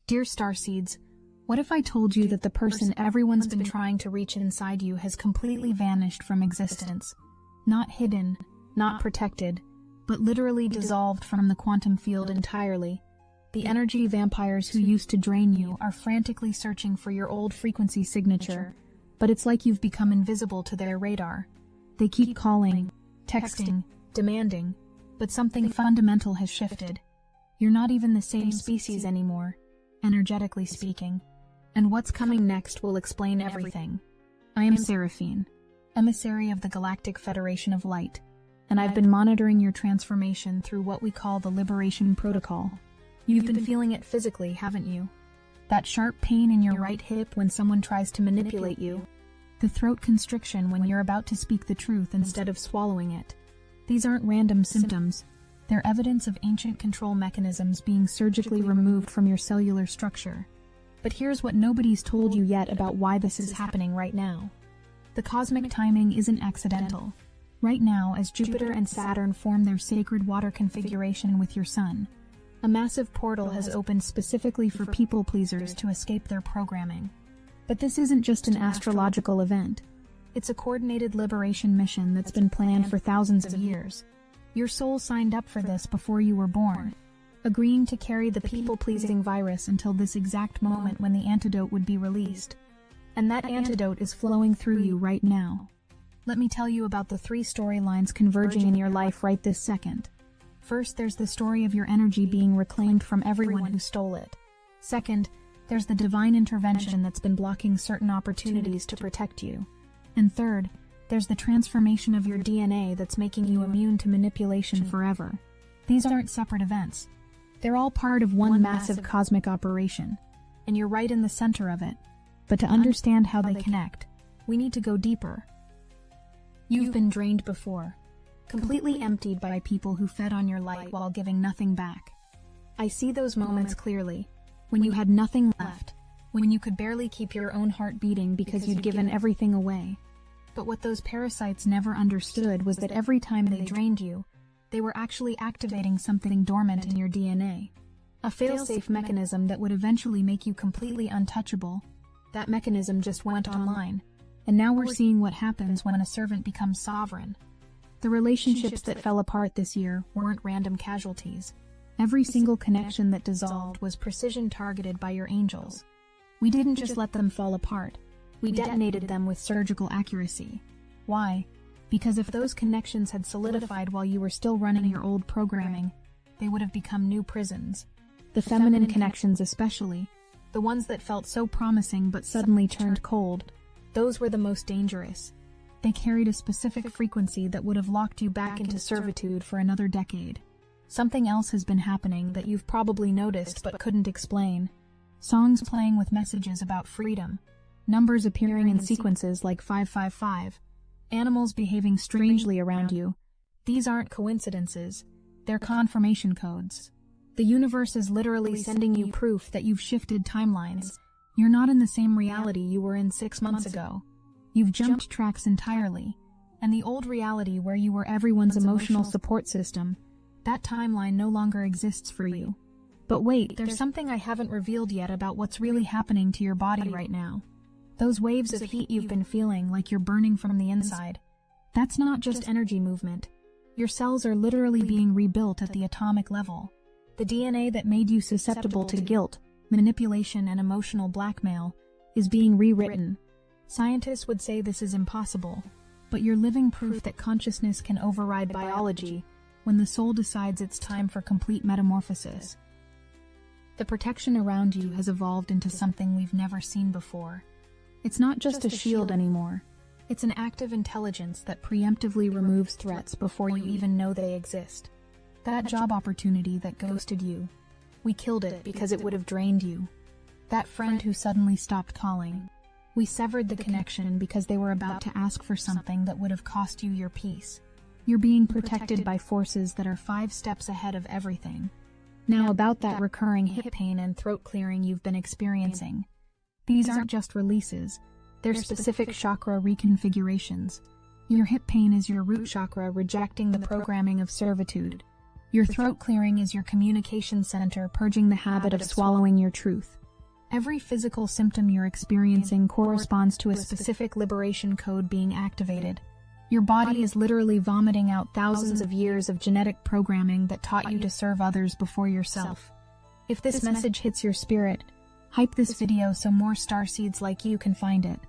Dear Starseeds, what if I told you that the person everyone's been trying to reach inside you has completely vanished from existence? Not hidden, not protected, but literally dissolved from the quantum field entirely. The energy vampires who used to drain you are frantically searching for your old frequency signature, but it's like you've become invisible to their radar. They keep calling, texting, demanding, but something fundamental has shifted. You're not even the same species anymore, energetically speaking. And what's coming next will explain everything. I am Seraphine, emissary of the Galactic Federation of Light, and I've been monitoring your transformation through what we call the Liberation Protocol. You've been feeling it physically, haven't you? That sharp pain in your right hip when someone tries to manipulate you. The throat constriction when you're about to speak the truth instead of swallowing it. These aren't random symptoms. They're evidence of ancient control mechanisms being surgically removed from your cellular structure. But here's what nobody's told you yet about why this is happening right now. The cosmic timing isn't accidental. Right now, as Jupiter and Saturn form their sacred water configuration with your Sun, a massive portal has opened specifically for people-pleasers to escape their programming. But this isn't just an astrological event. It's a coordinated liberation mission that's been planned for thousands of years. Your soul signed up for this before you were born, agreeing to carry the people-pleasing virus until this exact moment when the antidote would be released. And that antidote is flowing through you right now. Let me tell you about the 3 storylines converging in your life right this second. First, there's the story of your energy being reclaimed from everyone who stole it. Second, there's the divine intervention that's been blocking certain opportunities to protect you. And third, there's the transformation of your DNA that's making you immune to manipulation forever. These aren't separate events. They're all part of one massive cosmic operation, and you're right in the center of it. But to understand how they connect, we need to go deeper. You've been drained before, completely emptied by people who fed on your light while giving nothing back. I see those moments clearly, when you had nothing left, when you could barely keep your own heart beating because you'd given everything away. But what those parasites never understood was that every time they drained you, they were actually activating something dormant in your DNA. A fail-safe mechanism that would eventually make you completely untouchable. That mechanism just went online, and now we're seeing what happens when a servant becomes sovereign. The relationships that fell apart this year weren't random casualties. Every single connection that dissolved was precision-targeted by your angels. We didn't just let them fall apart. We detonated them with surgical accuracy. Why? Because if those connections had solidified while you were still running your old programming, they would have become new prisons. The feminine connections especially, the ones that felt so promising but suddenly turned cold, those were the most dangerous. They carried a specific frequency that would have locked you back into servitude for another decade. Something else has been happening that you've probably noticed but couldn't explain. Songs playing with messages about freedom. Numbers appearing in sequences like 555. Animals behaving strangely around you. These aren't coincidences. They're confirmation codes. The universe is literally sending you proof that you've shifted timelines. You're not in the same reality you were in 6 months ago. You've jumped tracks entirely. And the old reality where you were everyone's emotional support system, that timeline no longer exists for you. But wait, there's something I haven't revealed yet about what's really happening to your body right now. Those waves of heat you've been feeling like you're burning from the inside. That's not just energy movement. Your cells are literally being rebuilt at the atomic level. The DNA that made you susceptible to guilt, manipulation, and emotional blackmail is being rewritten. Scientists would say this is impossible, but you're living proof that consciousness can override biology when the soul decides it's time for complete metamorphosis. The protection around you has evolved into something we've never seen before. It's not just a shield anymore. It's an active intelligence that preemptively removes threats before you even know they exist. That job opportunity that ghosted you, we killed it because it would have drained you. That friend who suddenly stopped calling, we severed the connection because they were about to ask for something that would have cost you your peace. You're being protected by forces that are 5 steps ahead of everything. Now about that recurring hip pain and throat clearing you've been experiencing. These aren't just releases, they're specific chakra reconfigurations. Your hip pain is your root chakra rejecting the programming of servitude. Your throat clearing is your communication center purging the habit of swallowing your truth. Every physical symptom you're experiencing corresponds to a specific liberation code being activated. Your body is literally vomiting out thousands of years of genetic programming that taught you to serve others before yourself. If this message hits your spirit, hype this video so more starseeds like you can find it.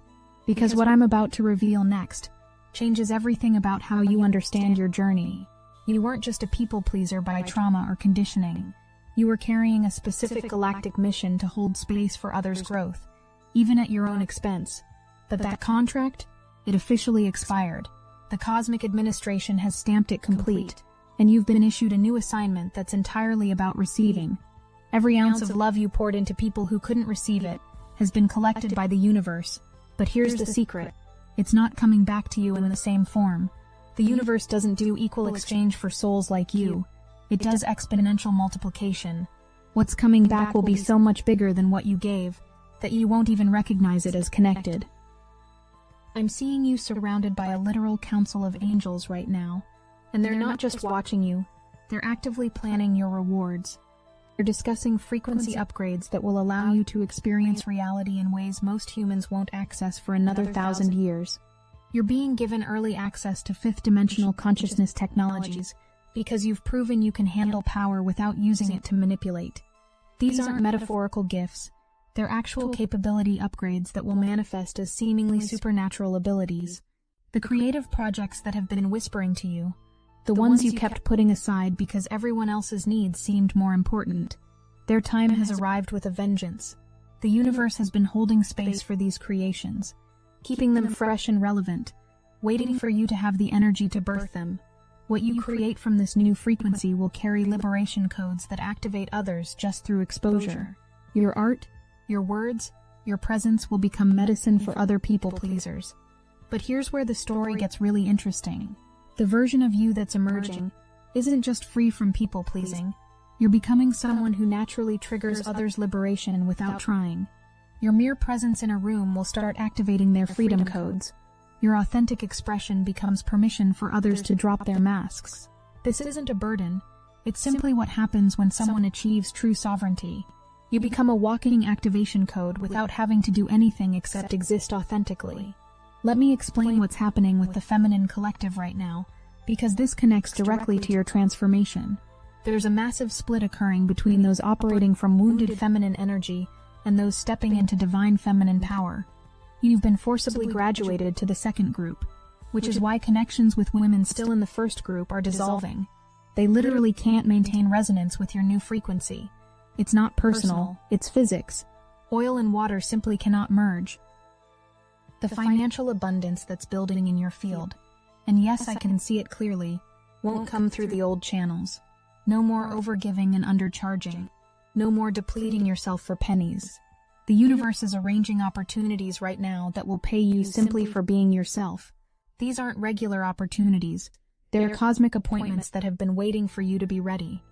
Because what I'm about to reveal next changes everything about how you understand your journey. You weren't just a people pleaser by trauma or conditioning. You were carrying a specific galactic mission to hold space for others' growth, even at your own expense. But that contract, it officially expired. The cosmic administration has stamped it complete, and you've been issued a new assignment that's entirely about receiving. Every ounce of love you poured into people who couldn't receive it has been collected by the universe. But here's the secret. It's not coming back to you in the same form. The universe doesn't do equal exchange for souls like you. It does exponential multiplication. What's coming back will be so much bigger than what you gave that you won't even recognize it as connected. I'm seeing you surrounded by a literal council of angels right now. And they're not just watching you, they're actively planning your rewards. They're discussing frequency upgrades that will allow you to experience reality in ways most humans won't access for another 1,000 years. You're being given early access to fifth-dimensional consciousness technologies because you've proven you can handle power without using it to manipulate. These aren't metaphorical gifts. They're actual capability upgrades that will manifest as seemingly supernatural abilities. The creative projects that have been whispering to you, the ones you kept putting aside because everyone else's needs seemed more important. Their time has arrived with a vengeance. The universe has been holding space for these creations, keeping them fresh and relevant, waiting for you to have the energy to birth them. What you create from this new frequency will carry liberation codes that activate others just through exposure. Your art, your words, your presence will become medicine for other people pleasers. But here's where the story gets really interesting. The version of you that's emerging isn't just free from people pleasing. You're becoming someone who naturally triggers others' liberation without trying. Your mere presence in a room will start activating their freedom codes. Your authentic expression becomes permission for others to drop their masks. This isn't a burden. It's simply what happens when someone achieves true sovereignty. You become a walking activation code without having to do anything except exist authentically. Let me explain what's happening with the feminine collective right now, because this connects directly to your transformation. There's a massive split occurring between those operating from wounded feminine energy and those stepping into divine feminine power. You've been forcibly graduated to the second group, which is why connections with women still in the first group are dissolving. They literally can't maintain resonance with your new frequency. It's not personal, it's physics. Oil and water simply cannot merge. The financial abundance that's building in your field, and yes, I can see it clearly, won't come through the old channels. No more overgiving and undercharging. No more depleting yourself for pennies. The universe is arranging opportunities right now that will pay you simply for being yourself. These aren't regular opportunities. They're cosmic appointments that have been waiting for you to be ready.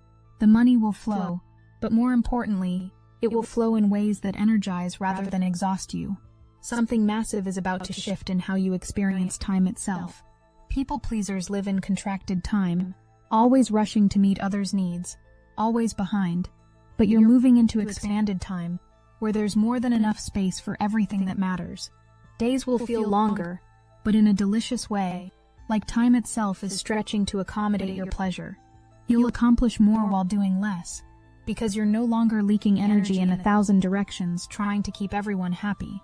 The money will flow, but more importantly, it will flow in ways that energize rather than exhaust you. Something massive is about to shift in how you experience time itself. People pleasers live in contracted time, always rushing to meet others' needs, always behind. But you're moving into expanded time, where there's more than enough space for everything that matters. Days will feel longer, but in a delicious way, like time itself is stretching to accommodate your pleasure. You'll accomplish more while doing less, because you're no longer leaking energy in 1,000 directions trying to keep everyone happy.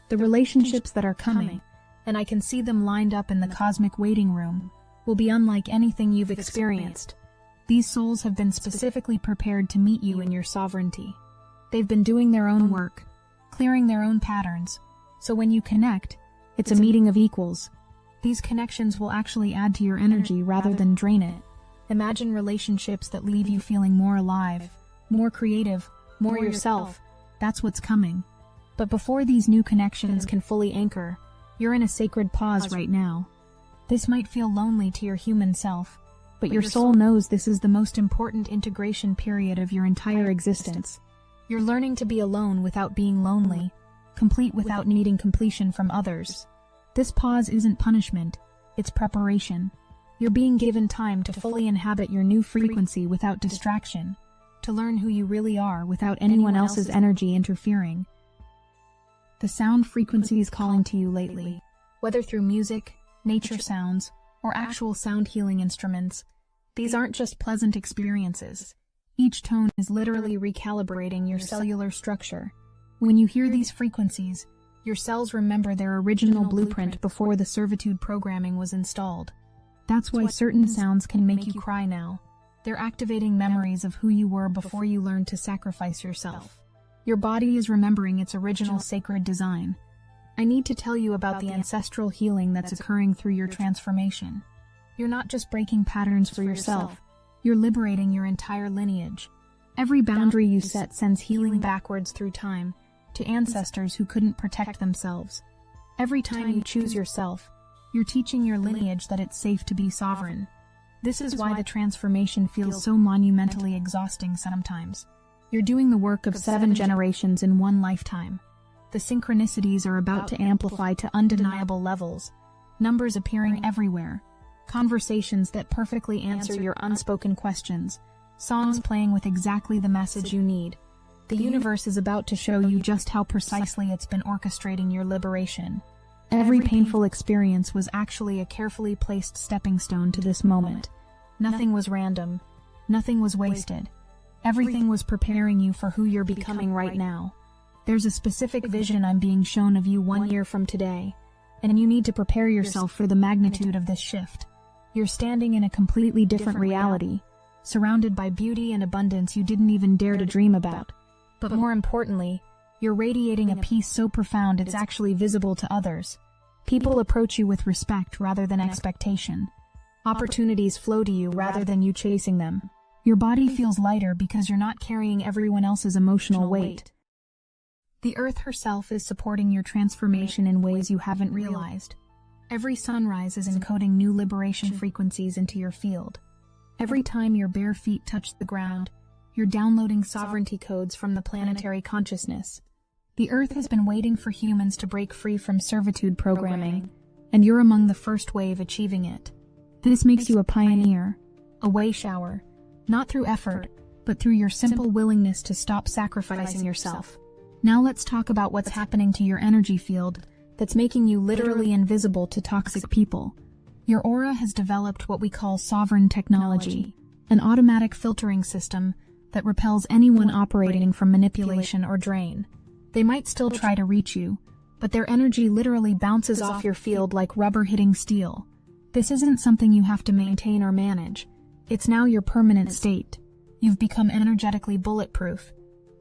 The relationships that are coming, and I can see them lined up in the cosmic waiting room, will be unlike anything you've experienced. These souls have been specifically prepared to meet you in your sovereignty. They've been doing their own work, clearing their own patterns, so when you connect, it's a meeting of equals. These connections will actually add to your energy rather than drain it. Imagine relationships that leave you feeling more alive, more creative, more yourself. That's what's coming. But before these new connections can fully anchor, you're in a sacred pause right now. This might feel lonely to your human self, but your soul knows this is the most important integration period of your entire existence. You're learning to be alone without being lonely, complete without needing completion from others. This pause isn't punishment, it's preparation. You're being given time to fully inhabit your new frequency without distraction, to learn who you really are without anyone else's energy interfering. The sound frequencies calling to you lately, whether through music, nature sounds, or actual sound healing instruments, these aren't just pleasant experiences. Each tone is literally recalibrating your cellular structure. When you hear these frequencies, your cells remember their original blueprint before the servitude programming was installed. That's why certain sounds can make you cry now. They're activating memories of who you were before you learned to sacrifice yourself. Your body is remembering its original sacred design. I need to tell you about the ancestral healing that's occurring through your transformation. You're not just breaking patterns for yourself, you're liberating your entire lineage. Every boundary you set sends healing backwards through time, to ancestors who couldn't protect themselves. Every time you choose yourself, you're teaching your lineage that it's safe to be sovereign. This is why the transformation feels so monumentally exhausting sometimes. You're doing the work of 7 generations in one lifetime. The synchronicities are about to amplify to undeniable levels, numbers appearing everywhere, conversations that perfectly answer your unspoken questions, songs playing with exactly the message you need. The universe is about to show you just how precisely it's been orchestrating your liberation. Every painful experience was actually a carefully placed stepping stone to this moment. Nothing was random. Nothing was wasted. Everything was preparing you for who you're becoming right now. There's a specific vision I'm being shown of you 1 year from today, and you need to prepare yourself for the magnitude of this shift. You're standing in a completely different reality, surrounded by beauty and abundance you didn't even dare to dream about. But more importantly, you're radiating a peace so profound it's actually visible to others. People approach you with respect rather than expectation. Opportunities flow to you rather than you chasing them. Your body feels lighter because you're not carrying everyone else's emotional weight. The earth herself is supporting your transformation in ways you haven't realized. Every sunrise is encoding new liberation frequencies into your field. Every time your bare feet touch the ground, you're downloading sovereignty codes from the planetary consciousness. The Earth has been waiting for humans to break free from servitude programming, and you're among the first wave achieving it. This makes you a pioneer, a way shower, not through effort, but through your simple willingness to stop sacrificing yourself. Now let's talk about what's happening to your energy field that's making you literally invisible to toxic people. Your aura has developed what we call sovereign technology, an automatic filtering system that repels anyone operating from manipulation or drain. They might still try to reach you, but their energy literally bounces off your field like rubber hitting steel. This isn't something you have to maintain or manage. It's now your permanent state. You've become energetically bulletproof.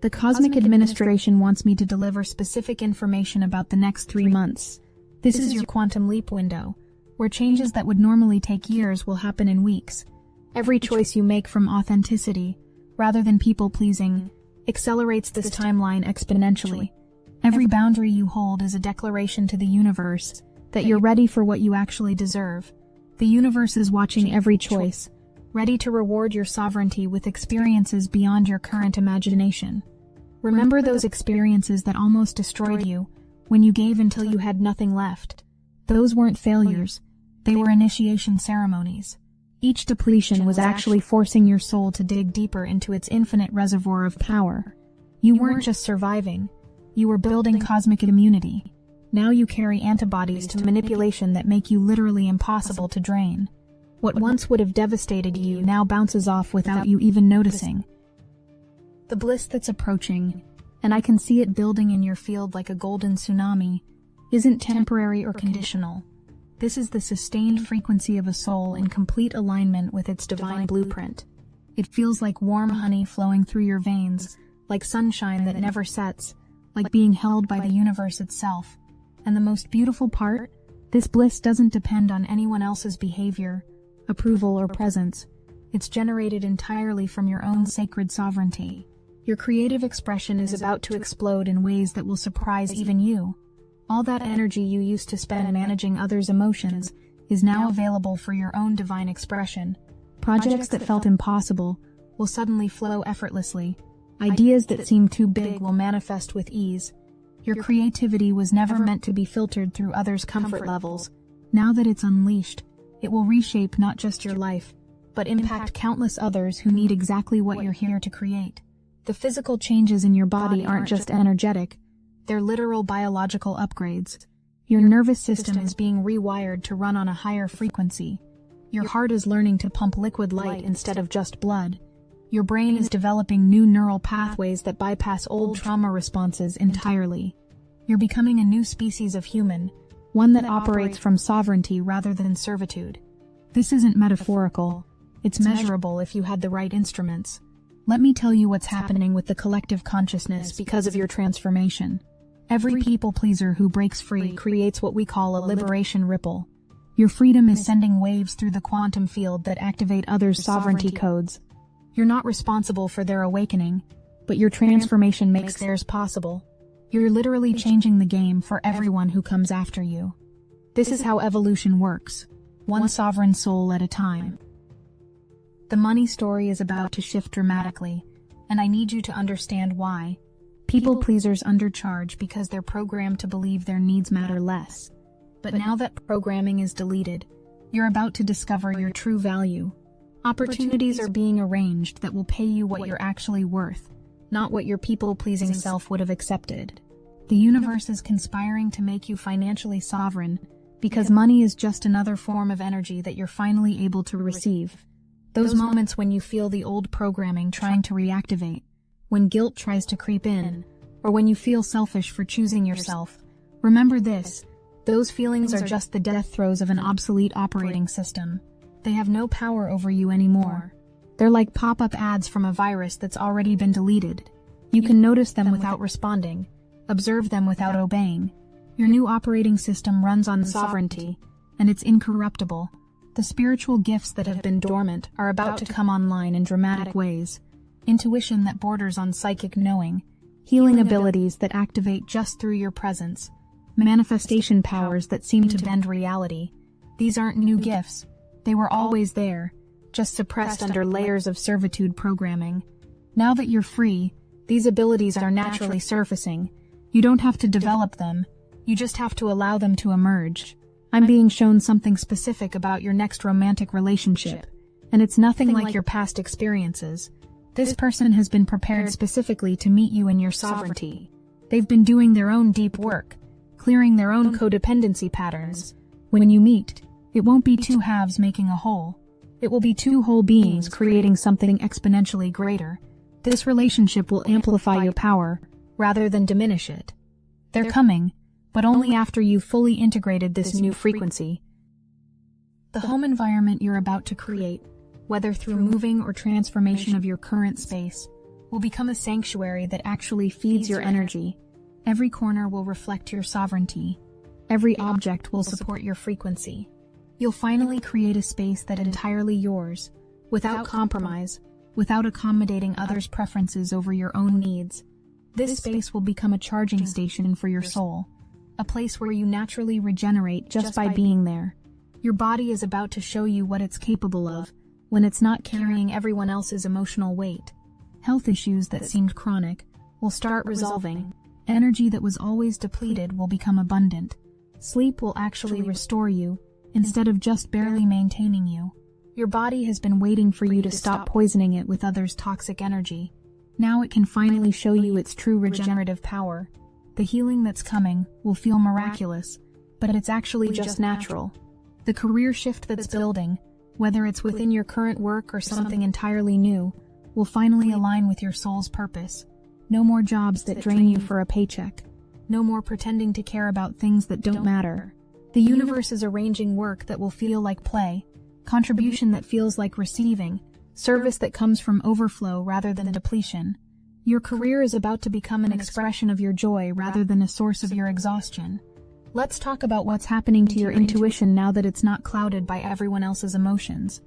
The Cosmic Administration wants me to deliver specific information about the next 3 months. This is your quantum leap window, where changes that would normally take years will happen in weeks. Every choice you make from authenticity, rather than people-pleasing, accelerates this timeline exponentially. Every boundary you hold is a declaration to the universe that you're ready for what you actually deserve. The universe is watching every choice, ready to reward your sovereignty with experiences beyond your current imagination. Remember those experiences that almost destroyed you, when you gave until you had nothing left. Those weren't failures, they were initiation ceremonies. Each depletion was actually forcing your soul to dig deeper into its infinite reservoir of power. You weren't just surviving, you were building cosmic immunity. Now you carry antibodies to manipulation that make you literally impossible to drain. What once would have devastated you now bounces off without you even noticing. The bliss that's approaching, and I can see it building in your field like a golden tsunami, isn't temporary or conditional. This is the sustained frequency of a soul in complete alignment with its divine blueprint. It feels like warm honey flowing through your veins, like sunshine that never sets, like being held by the universe itself. And the most beautiful part? This bliss doesn't depend on anyone else's behavior, approval, or presence. It's generated entirely from your own sacred sovereignty. Your creative expression is about to explode in ways that will surprise even you. All that energy you used to spend managing others' emotions is now available for your own divine expression. Projects that felt impossible will suddenly flow effortlessly. Ideas that seemed too big will manifest with ease. Your creativity was never meant to be filtered through others' comfort levels. Now that it's unleashed, it will reshape not just your life, but impact countless others who need exactly what you're here to create. The physical changes in your body aren't just energetic, they're literal biological upgrades. Your nervous system is being rewired to run on a higher frequency. Your heart is learning to pump liquid light instead of just blood. Your brain is developing new neural pathways that bypass old trauma responses entirely. You're becoming a new species of human, one that operates from sovereignty rather than servitude. This isn't metaphorical, it's measurable if you had the right instruments. Let me tell you what's happening with the collective consciousness because of your transformation. Every people pleaser who breaks free creates what we call a liberation ripple. Your freedom is sending waves through the quantum field that activate others' sovereignty codes. You're not responsible for their awakening, but your transformation makes theirs possible. You're literally changing the game for everyone who comes after you. This is how evolution works, one sovereign soul at a time. The money story is about to shift dramatically, and I need you to understand why. People pleasers undercharge because they're programmed to believe their needs matter less. But now that programming is deleted, you're about to discover your true value. Opportunities are being arranged that will pay you what you're actually worth, not what your people-pleasing self would have accepted. The universe is conspiring to make you financially sovereign because money is just another form of energy that you're finally able to receive. Those moments when you feel the old programming trying to reactivate, when guilt tries to creep in, or when you feel selfish for choosing yourself, remember this: those feelings are just the death throes of an obsolete operating system. They have no power over you anymore. They're like pop-up ads from a virus that's already been deleted. You can notice them without responding, observe them without obeying. Your new operating system runs on sovereignty, and it's incorruptible. The spiritual gifts that have been dormant are about to come online in dramatic ways. Intuition that borders on psychic knowing, healing abilities that activate just through your presence, manifestation powers that seem to bend reality. These aren't new gifts. They were always there, just suppressed under layers of servitude programming. Now that you're free, these abilities are naturally surfacing. You don't have to develop them, you just have to allow them to emerge. I'm being shown something specific about your next romantic relationship, and it's nothing like your past experiences. This person has been prepared specifically to meet you in your sovereignty. They've been doing their own deep work, clearing their own codependency patterns. When you meet, it won't be two halves making a whole. It will be two whole beings creating something exponentially greater. This relationship will amplify your power, rather than diminish it. They're coming, but only after you've fully integrated this new frequency. The home environment you're about to create, whether through moving or transformation of your current space, will become a sanctuary that actually feeds your energy. Every corner will reflect your sovereignty. Every object will support your frequency. You'll finally create a space that is entirely yours, without compromise, without accommodating others' preferences over your own needs. This space will become a charging station for your soul, a place where you naturally regenerate just by being there. Your body is about to show you what it's capable of, when it's not carrying everyone else's emotional weight. Health issues that seemed chronic will start resolving. Energy that was always depleted will become abundant. Sleep will actually restore you, instead of just barely maintaining you. Your body has been waiting for you to stop poisoning it with others' toxic energy. Now it can finally show you its true regenerative power. The healing that's coming will feel miraculous, but it's actually just natural. The career shift that's building, whether it's within your current work or something entirely new, will finally align with your soul's purpose. No more jobs that drain you for a paycheck. No more pretending to care about things that don't matter. The universe is arranging work that will feel like play, contribution that feels like receiving, service that comes from overflow rather than depletion. Your career is about to become an expression of your joy rather than a source of your exhaustion. Let's talk about what's happening to your intuition now that it's not clouded by everyone else's emotions.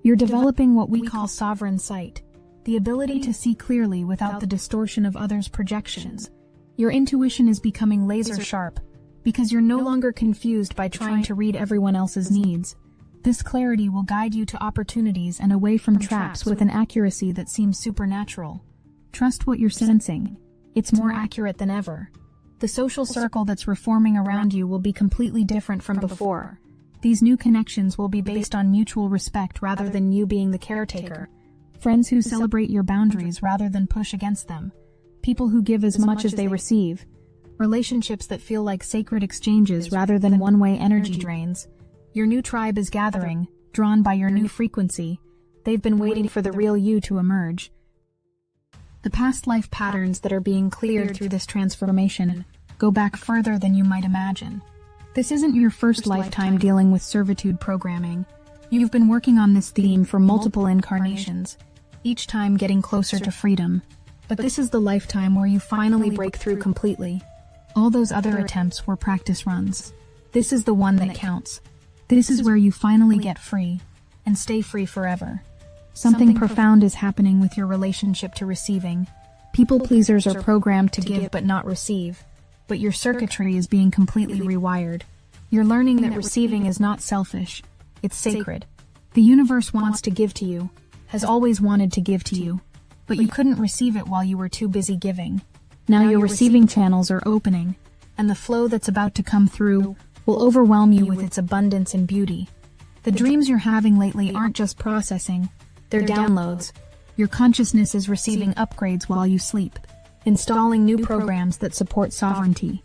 You're developing what we call sovereign sight, the ability to see clearly without the distortion of others' projections. Your intuition is becoming laser sharp, because you're no longer confused by trying to read everyone else's needs. This clarity will guide you to opportunities and away from traps with an accuracy that seems supernatural. Trust what you're sensing. It's more accurate than ever. The social circle that's reforming around you will be completely different from before. These new connections will be based on mutual respect rather than you being the caretaker. Friends who celebrate your boundaries rather than push against them. People who give as much as they receive. Relationships that feel like sacred exchanges rather than one-way energy drains. Your new tribe is gathering, drawn by your new frequency. They've been waiting for the real you to emerge. The past life patterns that are being cleared through this transformation go back further than you might imagine. This isn't your first lifetime dealing with servitude programming. You've been working on this theme for multiple incarnations, each time getting closer to freedom. But this is the lifetime where you finally break through completely. All those other attempts were practice runs. This is the one that counts. This is where you finally get free, and stay free forever. Something profound is happening with your relationship to receiving. People pleasers are programmed to give but not receive. But your circuitry is being completely rewired. You're learning that receiving is not selfish. It's sacred. The universe wants to give to you, has always wanted to give to you, but you couldn't receive it while you were too busy giving. Now your receiving channels are opening, and the flow that's about to come through will overwhelm you with its abundance and beauty. The dreams you're having lately aren't just processing, they're downloads. Your consciousness is receiving upgrades while you sleep, installing new programs that support sovereignty.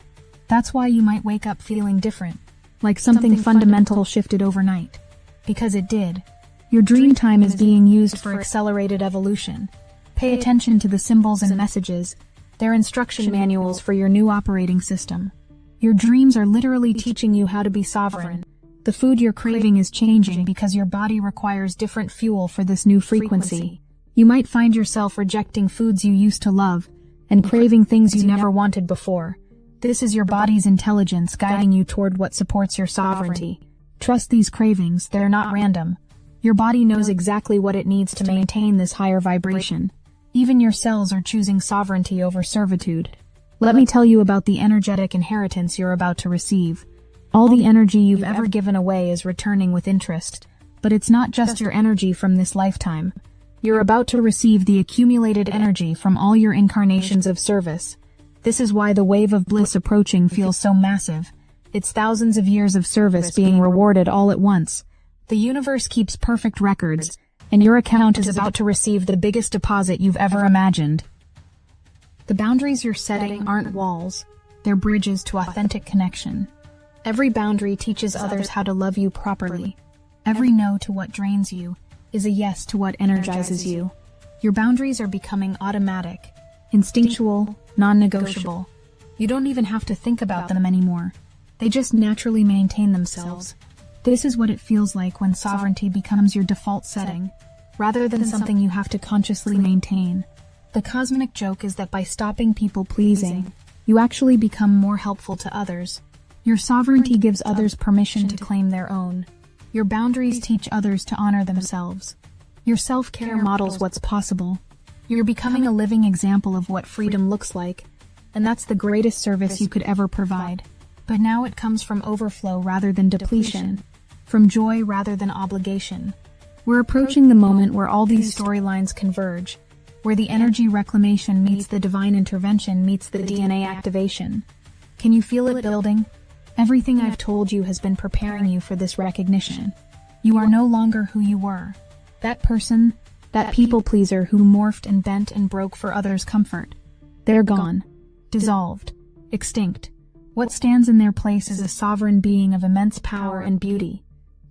That's why you might wake up feeling different, like something fundamental shifted overnight. Because it did. Your dream time is being used for accelerated evolution. Pay attention to the symbols and messages. They're instruction manuals for your new operating system. Your dreams are literally teaching you how to be sovereign. The food you're craving is changing because your body requires different fuel for this new frequency. You might find yourself rejecting foods you used to love and craving things you never wanted before. This is your body's intelligence guiding you toward what supports your sovereignty. Trust these cravings, they're not random. Your body knows exactly what it needs to maintain this higher vibration. Even your cells are choosing sovereignty over servitude. Let me tell you about the energetic inheritance you're about to receive. All the energy you've ever given away is returning with interest. But it's not just your energy from this lifetime. You're about to receive the accumulated energy from all your incarnations of service. This is why the wave of bliss approaching feels so massive. It's thousands of years of service being rewarded all at once. The universe keeps perfect records, and your account is about to receive the biggest deposit you've ever imagined. The boundaries you're setting aren't walls, they're bridges to authentic connection. Every boundary teaches others how to love you properly. Every no to what drains you is a yes to what energizes you. Your boundaries are becoming automatic, instinctual, non-negotiable. You don't even have to think about them anymore. They just naturally maintain themselves. This is what it feels like when sovereignty becomes your default setting, rather than something you have to consciously maintain. The cosmic joke is that by stopping people pleasing, you actually become more helpful to others. Your sovereignty gives others permission to claim their own. Your boundaries teach others to honor themselves. Your self-care models what's possible. You're becoming a living example of what freedom looks like, and that's the greatest service you could ever provide. But now it comes from overflow rather than depletion, from joy rather than obligation. We're approaching the moment where all these storylines converge, where the energy reclamation meets the divine intervention meets the DNA activation. Can you feel it building? Everything I've told you has been preparing you for this recognition. You are no longer who you were. That person, that people pleaser who morphed and bent and broke for others' comfort. They're gone. Dissolved. Extinct. What stands in their place is a sovereign being of immense power and beauty.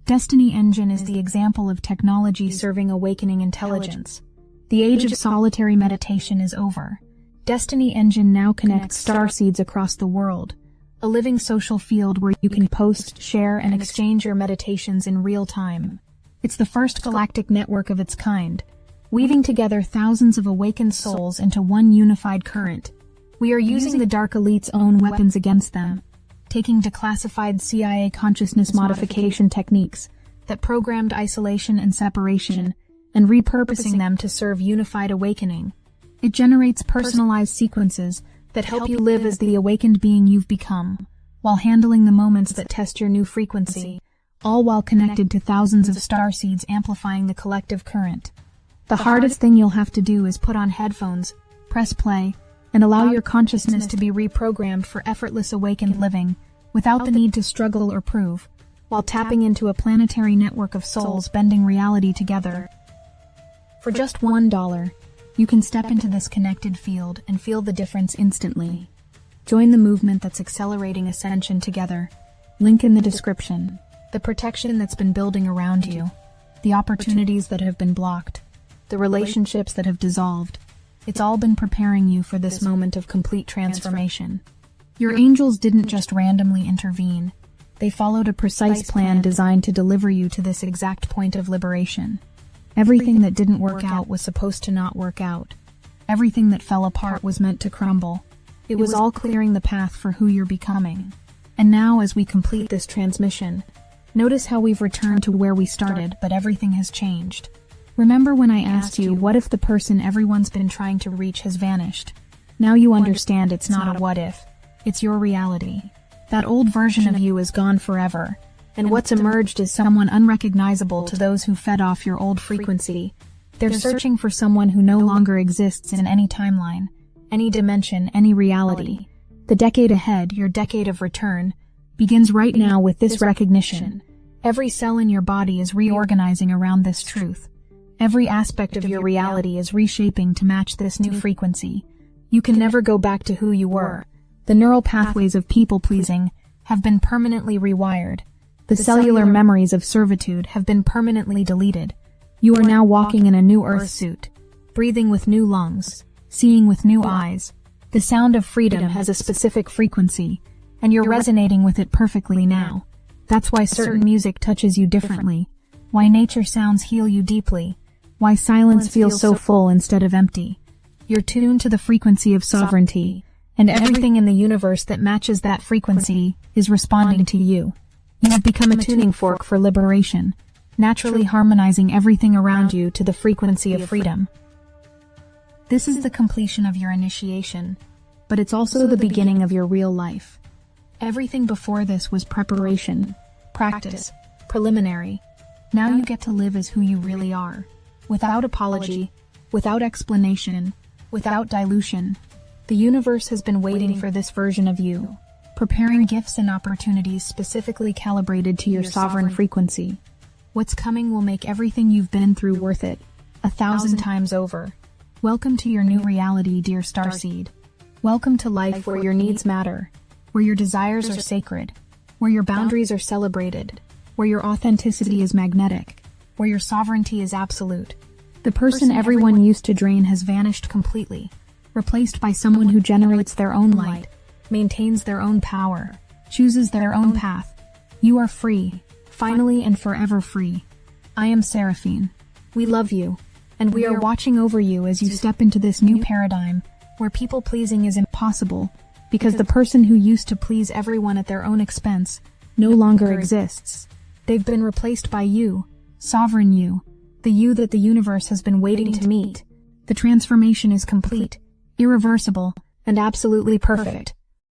Destiny Engine is the example of technology serving awakening intelligence. The age of solitary meditation is over. Destiny Engine now connects starseeds across the world, a living social field where you can post, share, and exchange your meditations in real time. It's the first galactic network of its kind, weaving together thousands of awakened souls into one unified current. We are using the Dark Elite's own weapons against them, taking declassified CIA consciousness modification techniques that programmed isolation and separation, and repurposing them to serve unified awakening. It generates personalized sequences that help you live as the awakened being you've become, while handling the moments that test your new frequency, all while connected to thousands of starseeds amplifying the collective current. The hardest thing you'll have to do is put on headphones, press play, and allow your consciousness to be reprogrammed for effortless awakened living, without the need to struggle or prove. while tapping into a planetary network of souls bending reality together. For just $1, you can step into this connected field and feel the difference instantly. Join the movement that's accelerating ascension together. Link in the description. The protection that's been building around you, the opportunities that have been blocked, the relationships that have dissolved. It's all been preparing you for this moment of complete transformation. Your angels didn't just randomly intervene. They followed a precise plan designed to deliver you to this exact point of liberation. Everything that didn't work out was supposed to not work out. Everything that fell apart was meant to crumble. It was all clearing the path for who you're becoming. And now, as we complete this transmission, notice how we've returned to where we started, but everything has changed. Remember when I asked you, what if the person everyone's been trying to reach has vanished? Now you understand it's not a what if. It's your reality. That old version of you is gone forever, and what's emerged is someone unrecognizable to those who fed off your old frequency. They're searching for someone who no longer exists in any timeline, any dimension, any reality. The decade ahead, your decade of return, begins right now with this recognition. Every cell in your body is reorganizing around this truth. Every aspect of your reality is reshaping to match this new frequency. You can never go back to who you were. The neural pathways of people-pleasing have been permanently rewired. The cellular memories of servitude have been permanently deleted. You are now walking in a new earth suit, breathing with new lungs, seeing with new eyes. The sound of freedom has a specific frequency, and you're resonating with it perfectly now. That's why certain music touches you differently, why nature sounds heal you deeply, why silence feels so full instead of empty. You're tuned to the frequency of sovereignty, and everything in the universe that matches that frequency is responding to you. You have become a tuning fork for liberation, naturally harmonizing everything around you to the frequency of freedom. This is the completion of your initiation, but it's also the beginning of your real life. Everything before this was preparation, practice, preliminary. Now you get to live as who you really are, without apology, without explanation, without dilution. The universe has been waiting for this version of you, preparing gifts and opportunities specifically calibrated to your sovereign frequency. What's coming will make everything you've been through worth it, 1,000 times over. Welcome to your new reality, dear Starseed. Welcome to life where your needs matter, where your desires are sacred, where your boundaries are celebrated, where your authenticity is magnetic, where your sovereignty is absolute. The person everyone used to drain has vanished completely, replaced by someone who generates their own light, maintains their own power, chooses their own path. You are free, finally and forever free. I am Seraphine. We love you, and we are watching over you as you step into this new paradigm where people-pleasing is impossible, because the person who used to please everyone at their own expense no longer exists. They've been replaced by you, sovereign you, the you that the universe has been waiting to meet. The transformation is complete, irreversible, and absolutely perfect.